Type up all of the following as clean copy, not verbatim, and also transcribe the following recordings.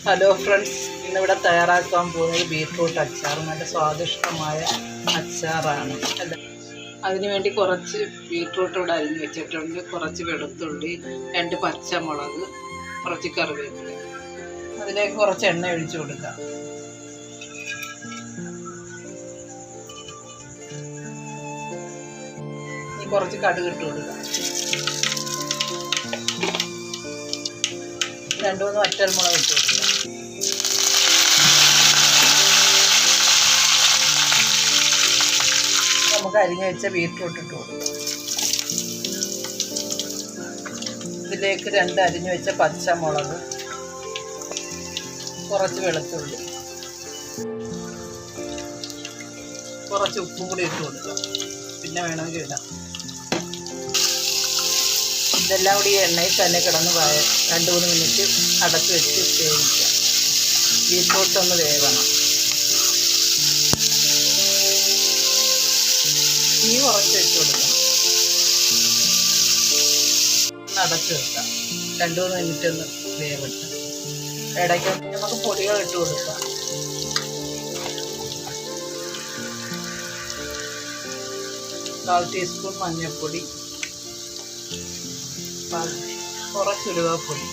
Hello friends, ഇന്നിവിടെ തയ്യാറാക്കാൻ പോകുന്നത് ബീറ്റ്റൂട്ട് അച്ചാർ. നല്ല സ്വാദിഷ്ടമായ അച്ചാറാണ്. അതിനുവേണ്ടി കുറച്ച് ബീറ്റ്റൂട്ട് ഇവിടെ അരിഞ്ഞ് വെച്ചിട്ടുണ്ട്, കുറച്ച് വെളുത്തുള്ളി, 2 പച്ചമുളക്, കുറച്ച് കറിവേപ്പില. അതിലേക്ക് കുറച്ച് എണ്ണ ഒഴിച്ചു കൊടുക്കാം. കുറച്ച് കടുക് ഇട്ട് കൊടുക്കാം. 2-3 വറ്റൽമുളക് ഇട്ട് കൊടുക്കുക. നമുക്ക് അരിഞ്ഞ് വെച്ച ബീറ്റ്റൂട്ട് ഇട്ട് കൊടുക്കുക. ഇതിലേക്ക് 2 അരിഞ്ഞ് വെച്ച പച്ചമുളക്, കുറച്ച് വെളുത്തുള്ളി, കുറച്ച് ഉപ്പും കൂടി ഇട്ട് കൊടുക്കുക. പിന്നെ വേണമെങ്കിൽ ഇടാം. ഇതെല്ലാം കൂടി എണ്ണയിൽ തന്നെ കിടന്ന് 2-3 മിനിറ്റ് അടച്ച് വെച്ച് വേവിക്കുക. ബീറ്റ്റൂട്ട് ഒന്ന് വേവണം. തീ കുറച്ച് വെച്ച് കൊടുക്കണം. അടച്ച് വെക്കാം. 2-3 മിനിറ്റ് ഒന്ന് വേവിട്ട് ഇടയ്ക്ക് നമുക്ക് പൊടികൾ ഇട്ട് കൊടുക്കാം. കാൽ ടീസ്പൂൺ മഞ്ഞൾപ്പൊടി, കുറച്ച് ഉലുവാപ്പൊടി,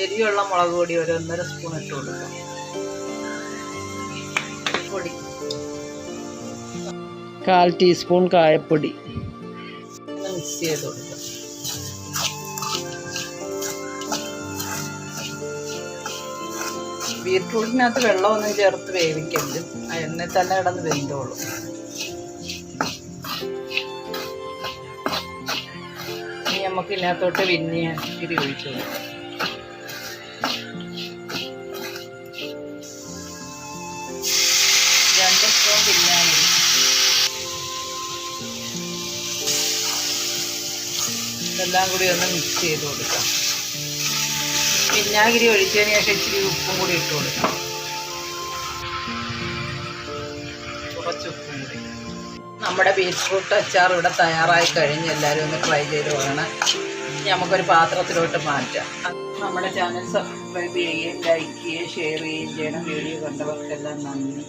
എരിയുള്ള മുളക് പൊടി 1.5 സ്പൂൺ ഇട്ട് കൊടുക്കാം. പൊടി 1/4 ടീസ്പൂൺ കായപ്പൊടി മിക്സ് ചെയ്ത് കൊടുക്കാം. ബീറ്റ്റൂട്ടിനകത്ത് വെള്ളമൊന്നും ചേർത്ത് വേവിക്കരുത്, എണ്ണയിൽ തന്നെ കിടന്ന് വെന്തോളും. ഇനി നമുക്ക് ഇതിനകത്തോട്ട് വിനാഗിരി ഒഴിച്ചു കൊടുക്കാം. രണ്ട് സ്പൂൺ വിനാഗിരി. ഇതെല്ലാം കൂടി ഒന്ന് മിക്സ് ചെയ്ത് കൊടുക്കാം. വിനാഗിരി ഒഴിച്ചതിന് ശേഷം ഇച്ചിരി ഉപ്പും കൂടി ഇട്ട് കൊടുക്കാം. കുറച്ച് ഉപ്പും കൂടി. നമ്മുടെ ബീറ്റ്റൂട്ട് അച്ചാർ ഇവിടെ തയ്യാറായി കഴിഞ്ഞ് എല്ലാവരും ഒന്ന് ട്രൈ ചെയ്ത് വേണം. ഇനി നമുക്കൊരു പാത്രത്തിലോട്ട് മാറ്റാം. നമ്മുടെ ചാനൽ സബ്സ്ക്രൈബ് ചെയ്യുകയും ലൈക്ക് ചെയ്യുകയും ഷെയർ ചെയ്യുകയും ചെയ്യണം. വീഡിയോ കണ്ടവർക്കെല്ലാം നന്ദി.